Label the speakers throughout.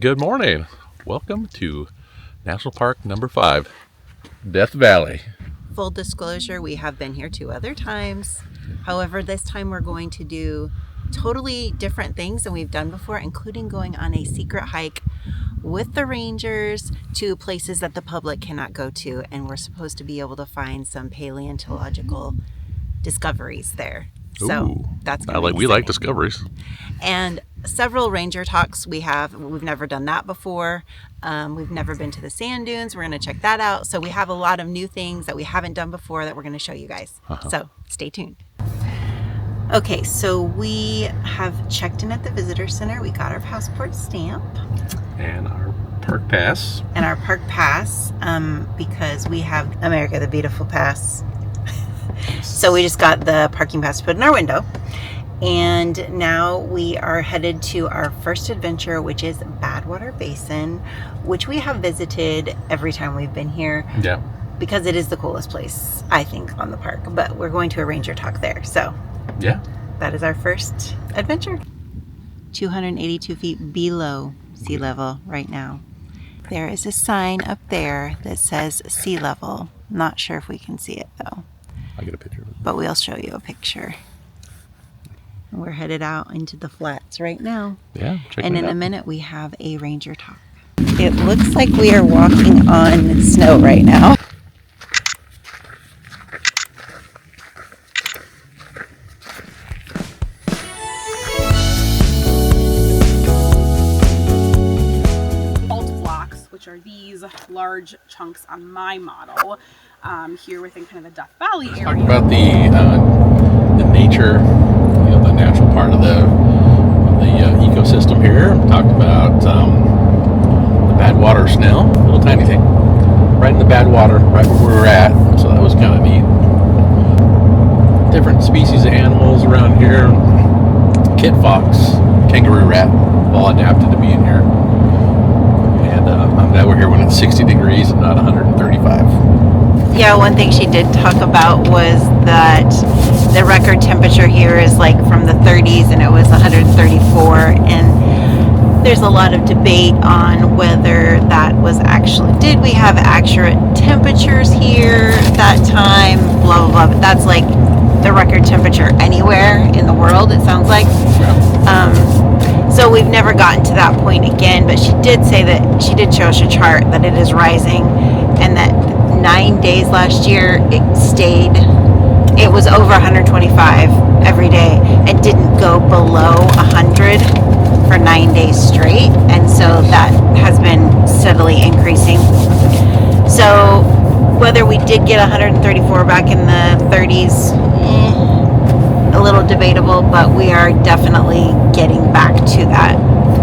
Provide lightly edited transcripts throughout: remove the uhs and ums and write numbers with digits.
Speaker 1: Good morning. Welcome to National Park number 5, Death Valley.
Speaker 2: Full disclosure, we have been here 2 other times. However, this time we're going to do totally different things than we've done before, including going on a secret hike with the rangers to places that the public cannot go to, and we're supposed to be able to find some paleontological discoveries there. So that's
Speaker 1: we like discoveries.
Speaker 2: And several ranger talks we've never done that before. We've never been to the sand dunes. We're going to check that out. So we have a lot of new things that we haven't done before that we're going to show you guys. So stay tuned. Okay, so we have checked in at the visitor center. We got our passport stamp.
Speaker 1: And our park pass.
Speaker 2: Because we have America the Beautiful pass. So we just got the parking pass put in our window. And now we are headed to our first adventure, which is Badwater Basin, which we have visited every time we've been here.
Speaker 1: Yeah.
Speaker 2: Because it is the coolest place, I think, on the park. But we're going to a ranger talk there. So
Speaker 1: yeah,
Speaker 2: that is our first adventure. 282 feet below sea level right now. There is a sign up there that says sea level. Not sure if we can see it though.
Speaker 1: I'll get a picture of it.
Speaker 2: But we'll show you a picture. We're headed out into the flats right now.
Speaker 1: Yeah,
Speaker 2: and in a minute we have a ranger talk. It looks like we are walking on snow right now.
Speaker 3: Fault blocks, which are these large chunks on my model, here within kind of the Death Valley area.
Speaker 1: Talk about the nature, the natural part of the ecosystem here. Talked about the Badwater snail, little tiny thing, right in the Badwater, right where we were at. So that was kind of neat. Different species of animals around here. Kit fox, kangaroo rat, all adapted to being here. And I'm glad we're here when it's 60 degrees and not 135.
Speaker 2: Yeah, one thing she did talk about was that the record temperature here is like from the 30s and it was 134, and there's a lot of debate on whether that was actually, did we have accurate temperatures here at that time, blah blah blah. But that's like the record temperature anywhere in the world, it sounds like. So we've never gotten to that point again, but she did say that she did show us a chart that it is rising, and that 9 days last year it was over 125 every day and didn't go below 100 for 9 days straight, and so that has been steadily increasing. So whether we did get 134 back in the 30s, a little debatable, but we are definitely getting back to that,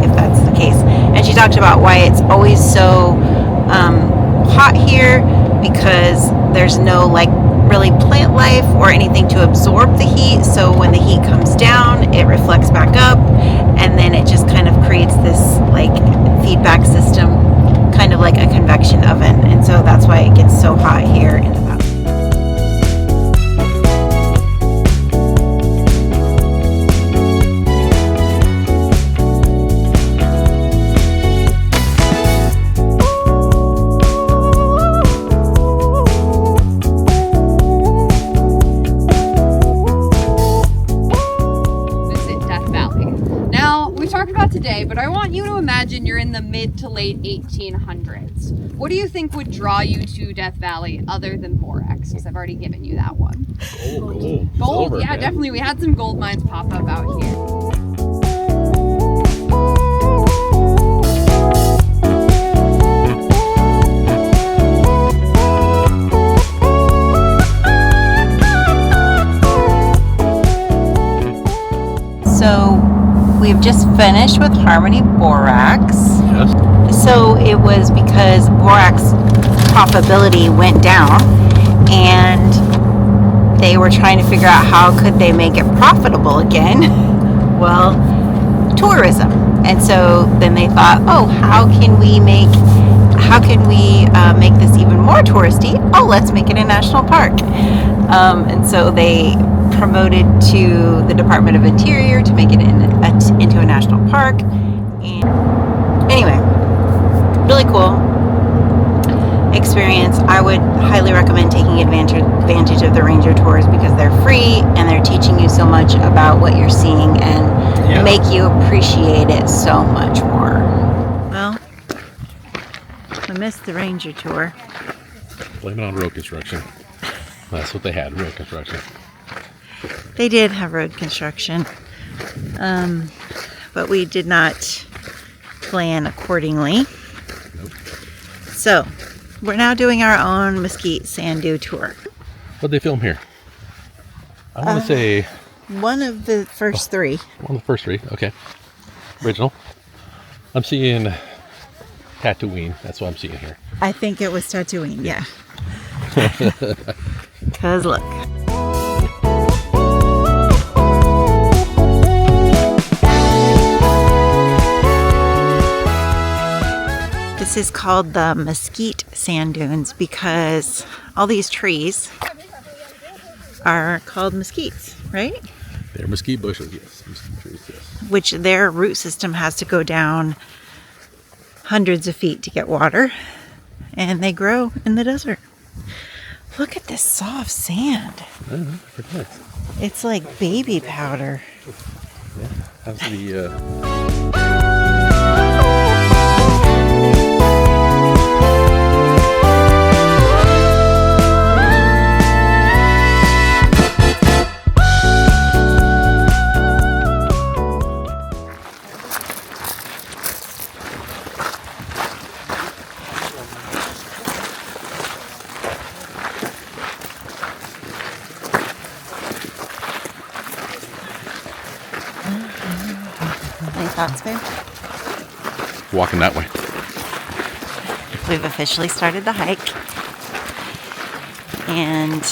Speaker 2: if that's the case. And she talked about why it's always so hot here, because there's no really plant life or anything to absorb the heat. So when the heat comes down, it reflects back up, and then it just kind of creates this feedback system, kind of like a convection oven. And so that's why it gets so hot here in the valley.
Speaker 3: Today, but I want you to imagine you're in the mid to late 1800s. What do you think would draw you to Death Valley other than borax? Because I've already given you that one.
Speaker 1: Gold.
Speaker 3: Silver, yeah, man. Definitely. We had some gold mines pop up out here.
Speaker 2: So we've just finished with Harmony Borax.
Speaker 1: Yes.
Speaker 2: So it was because borax profitability went down, and they were trying to figure out how could they make it profitable again. Well, tourism. And so then they thought, how can we make this even more touristy? Let's make it a national park. And so they promoted to the Department of Interior to make it into a national park. Anyway, really cool experience. I would highly recommend taking advantage of the ranger tours because they're free and they're teaching you so much about what you're seeing and make you appreciate it so much more. Well, I missed the ranger tour.
Speaker 1: Blame it on road construction. That's what they had, road construction.
Speaker 2: They did have road construction, but we did not plan accordingly.
Speaker 1: Nope.
Speaker 2: So, we're now doing our own mesquite sand dune tour.
Speaker 1: What'd they film here? I want to say...
Speaker 2: One of the first three.
Speaker 1: One of the first three, okay. Original. I'm seeing Tatooine. That's what I'm seeing here.
Speaker 2: I think it was Tatooine, yeah. Because look. This is called the mesquite sand dunes because all these trees are called mesquites, right?
Speaker 1: They're mesquite bushes, yes. Mesquite trees, yes.
Speaker 2: Which their root system has to go down hundreds of feet to get water, and they grow in the desert. Look at this soft sand.
Speaker 1: Pretty nice.
Speaker 2: It's like baby powder.
Speaker 1: Yeah, how's the...
Speaker 2: Any thoughts, babe?
Speaker 1: Walking that way.
Speaker 2: We've officially started the hike. And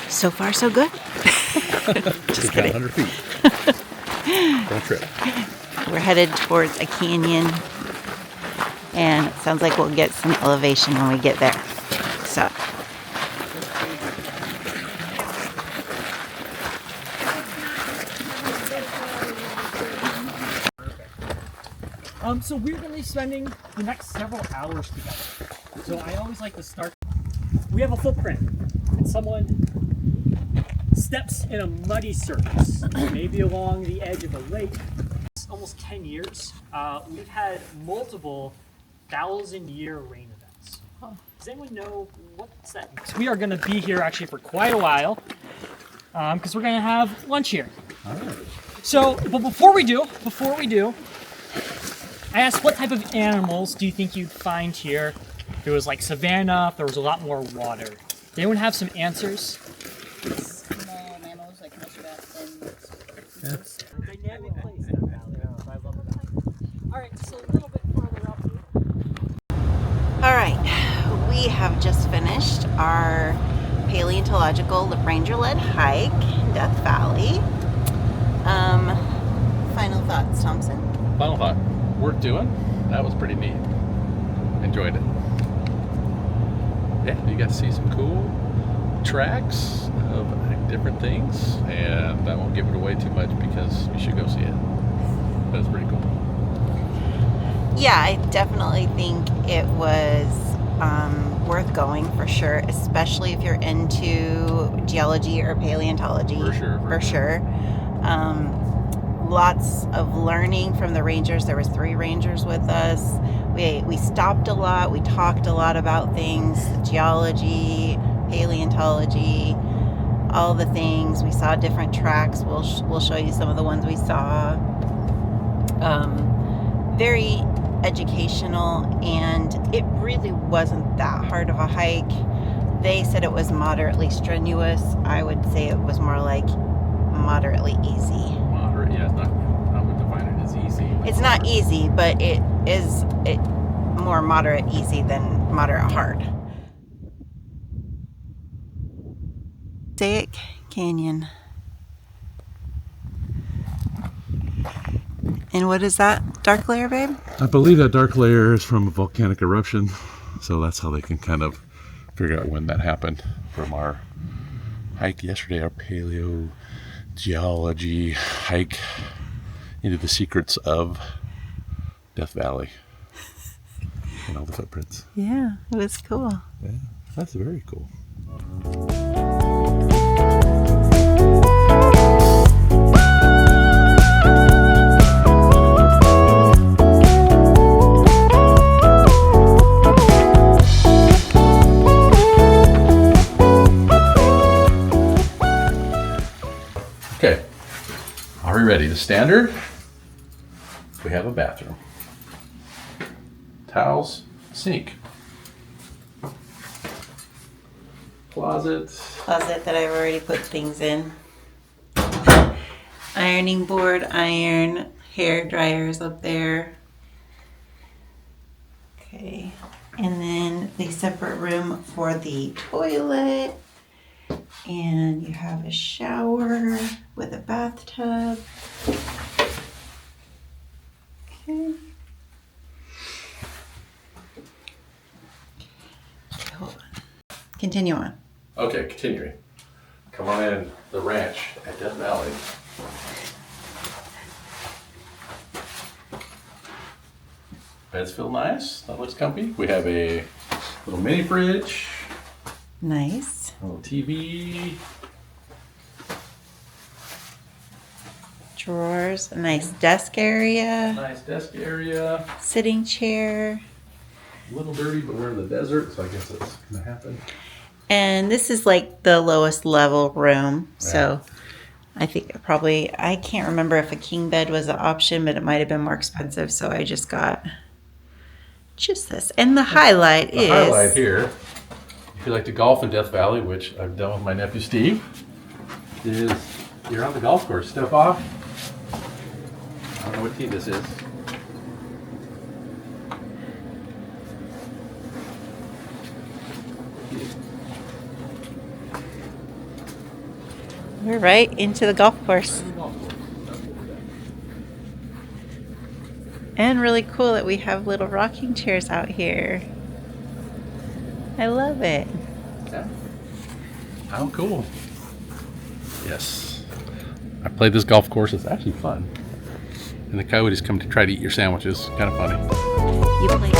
Speaker 2: so far, so good. Just kidding.
Speaker 1: 100 feet. Don't trip.
Speaker 2: We're headed towards a canyon. And it sounds like we'll get some elevation when we get there. So.
Speaker 4: So we're going to be spending the next several hours together. So I always like to start. We have a footprint, and someone steps in a muddy surface, maybe along the edge of a lake. It's almost 10 years. We've had multiple 1,000-year rain events. Does anyone know what's that? So we are going to be here actually for quite a while, because we're going to have lunch here.
Speaker 1: All right.
Speaker 4: So, but before we do, I asked what type of animals do you think you'd find here if it was like savanna, if there was a lot more water? Does anyone have some answers?
Speaker 5: Small mammals like muskrat and
Speaker 4: Dynamic place down there. I love that. All right, just a little bit further up here.
Speaker 2: All right. We have just finished our paleontological ranger-led hike in Death Valley. Final thoughts, Thompson?
Speaker 1: Final thought. Worth doing. That was pretty neat. Enjoyed it. Yeah, you got to see some cool tracks of different things, and I won't give it away too much because you should go see it. That was pretty cool.
Speaker 2: Yeah, I definitely think it was worth going for sure, especially if you're into geology or paleontology.
Speaker 1: For sure.
Speaker 2: Lots of learning from the rangers. There was 3 rangers with us. We stopped a lot. We talked a lot about things, geology, paleontology, all the things. We saw different tracks. We'll show you some of the ones we saw. Very educational, and it really wasn't that hard of a hike. They said it was moderately strenuous. I would say it was more like moderately easy.
Speaker 1: Moderate, yeah, it's not, I would define it as easy.
Speaker 2: It's not easy, but it is more moderate easy than moderate hard. Mosaic Canyon. And what is that dark layer, babe?
Speaker 1: I believe that dark layer is from a volcanic eruption, so that's how they can kind of figure out when that happened. From our hike yesterday, our paleogeology hike into the secrets of Death Valley and all the footprints.
Speaker 2: Yeah, it was cool.
Speaker 1: Yeah, that's very cool. Okay, are we ready? The standard, we have a bathroom. Towels, sink. Closet
Speaker 2: that I've already put things in. Ironing board, iron, hair dryers up there. Okay, and then the separate room for the toilet. And you have a shower with a bathtub. Okay. Hold on. Continue on.
Speaker 1: Okay, continuing. Come on in, the ranch at Death Valley. Beds feel nice. That looks comfy. We have a little mini fridge,
Speaker 2: Nice.
Speaker 1: a little TV,
Speaker 2: Drawers, a nice desk area,
Speaker 1: nice desk area.
Speaker 2: sitting chair.
Speaker 1: A little dirty, but we're in the desert, so I guess that's gonna happen.
Speaker 2: And this is like the lowest level room. So I think I can't remember if a king bed was an option, but it might have been more expensive. So I just got just this. And the highlight
Speaker 1: The highlight here, if you like to golf in Death Valley, which I've done with my nephew Steve, is you're on the golf course. Step off. I don't know what tee this is.
Speaker 2: We're right into the golf course. And really cool that we have little rocking chairs out here. I love it.
Speaker 1: Yeah. How cool. Yes. I played this golf course. It's actually fun. And the coyotes come to try to eat your sandwiches. Kind of funny.
Speaker 2: You play.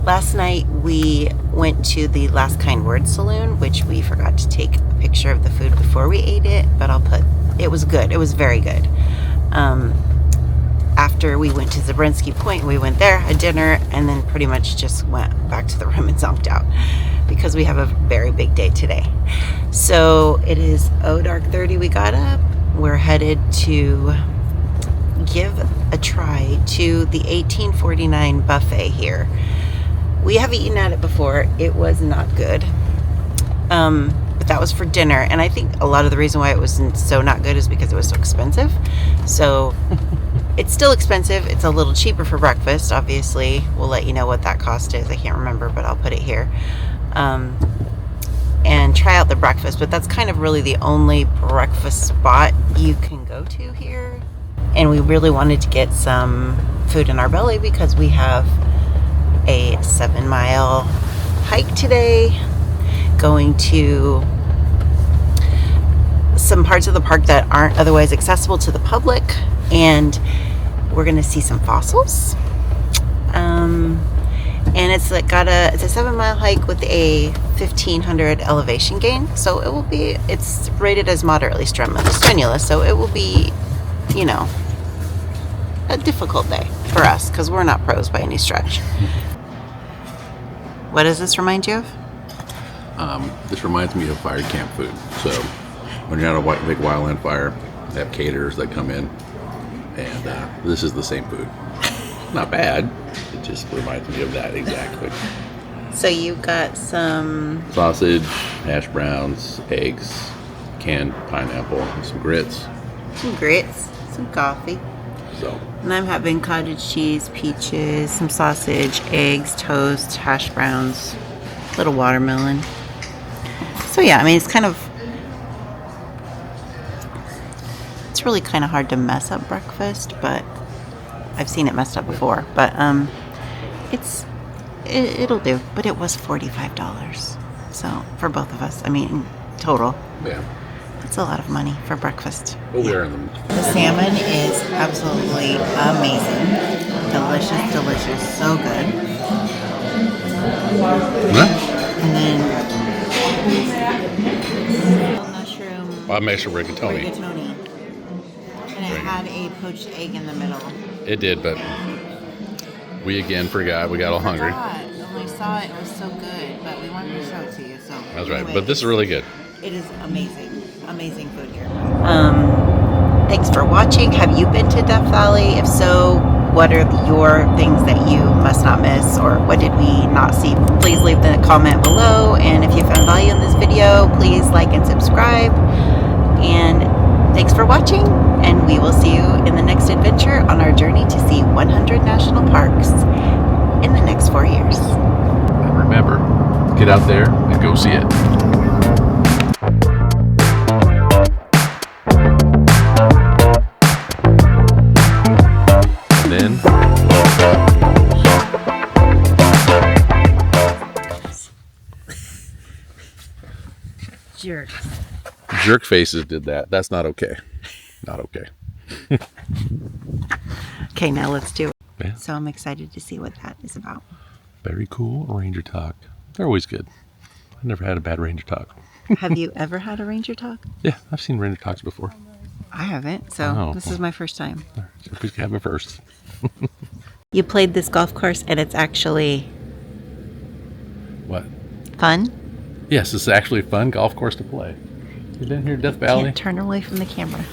Speaker 2: Last night we went to the Last Kind Word Saloon, which we forgot to take a picture of the food before we ate it, but it was good. It was very good. After we went to Zabrinsky Point, we went there, had dinner, and then pretty much just went back to the room and zonked out because we have a very big day today. So it is dark 30 we got up. We're headed to give a try to the 1849 buffet here. We have eaten at it before. It was not good. But that was for dinner. And I think a lot of the reason why it was so not good is because it was so expensive. So it's still expensive. It's a little cheaper for breakfast, obviously. We'll let you know what that cost is. I can't remember, but I'll put it here. And try out the breakfast. But that's kind of really the only breakfast spot you can go to here. And we really wanted to get some food in our belly because we have a 7-mile hike today, going to some parts of the park that aren't otherwise accessible to the public, and we're going to see some fossils. And it's a 7-mile hike with a 1,500 elevation gain, so it's rated as moderately strenuous, so it will be, a difficult day for us because we're not pros by any stretch. What does this remind you of?
Speaker 1: This reminds me of fire camp food. So when you're on a big wildland fire, they have caterers that come in, and this is the same food. Not bad. It just reminds me of that exactly.
Speaker 2: So you got some
Speaker 1: Sausage, hash browns, eggs, canned pineapple, and some grits.
Speaker 2: some grits, some coffee.
Speaker 1: So
Speaker 2: And I'm having cottage cheese, peaches, some sausage, eggs, toast, hash browns, little watermelon. So yeah, I mean, it's really kind of hard to mess up breakfast, but I've seen it messed up before. But it's it'll do. But it was $45. So for both of us, I mean, total.
Speaker 1: Yeah.
Speaker 2: That's a lot of money for breakfast.
Speaker 1: But we are in them.
Speaker 2: The salmon is absolutely amazing. Delicious, delicious. So good.
Speaker 1: Huh?
Speaker 2: And then mushroom
Speaker 1: Mushroom rigatoni.
Speaker 2: rigatoni. And it had a poached egg in the middle.
Speaker 1: It did, but we again forgot. We got all hungry.
Speaker 2: When we saw it, it was so good, but we wanted to show it to you. So
Speaker 1: That's right.
Speaker 2: anyway,
Speaker 1: But this is really good.
Speaker 2: it is amazing. Amazing food here. Thanks for watching. Have you been to Death Valley? If so, what are your things that you must not miss, or what did we not see? Please leave the comment below, and if you found value in this video, please like and subscribe. And thanks for watching, and we will see you in the next adventure on our journey to see 100 national parks in the next 4 years.
Speaker 1: And remember, get out there and go see it. And then jerk faces did that. That's not okay. Not okay.
Speaker 2: Okay, now let's do it.
Speaker 1: Yeah.
Speaker 2: So I'm excited to see what that is about.
Speaker 1: Very cool ranger talk. They're always good. I've never had a bad ranger talk.
Speaker 2: Have you ever had a ranger talk?
Speaker 1: Yeah, I've seen ranger talks before.
Speaker 2: I haven't, so
Speaker 1: Oh.
Speaker 2: this is my first time.
Speaker 1: We can have it first.
Speaker 2: You played this golf course and it's actually
Speaker 1: What?
Speaker 2: fun?
Speaker 1: Yes, it's actually a fun golf course to play. You've been here, Death Valley?
Speaker 2: Can't turn away from the camera.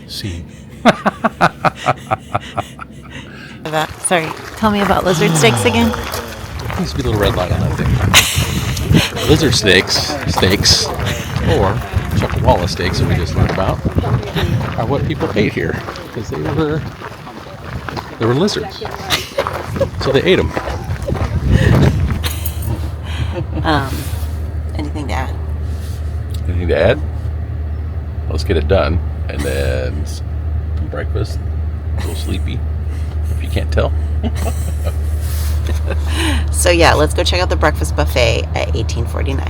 Speaker 1: See.
Speaker 2: Sorry, tell me about lizard steaks again.
Speaker 1: There needs to be a little red light on that thing. Lizard steaks, or Chuckawalla steaks that we just learned about, are what people ate here because they were lizards, so they ate them.
Speaker 2: Anything to add?
Speaker 1: Anything to add? Let's get it done, and then breakfast. A little sleepy, if you can't tell.
Speaker 2: So yeah, let's go check out the breakfast buffet at 1849.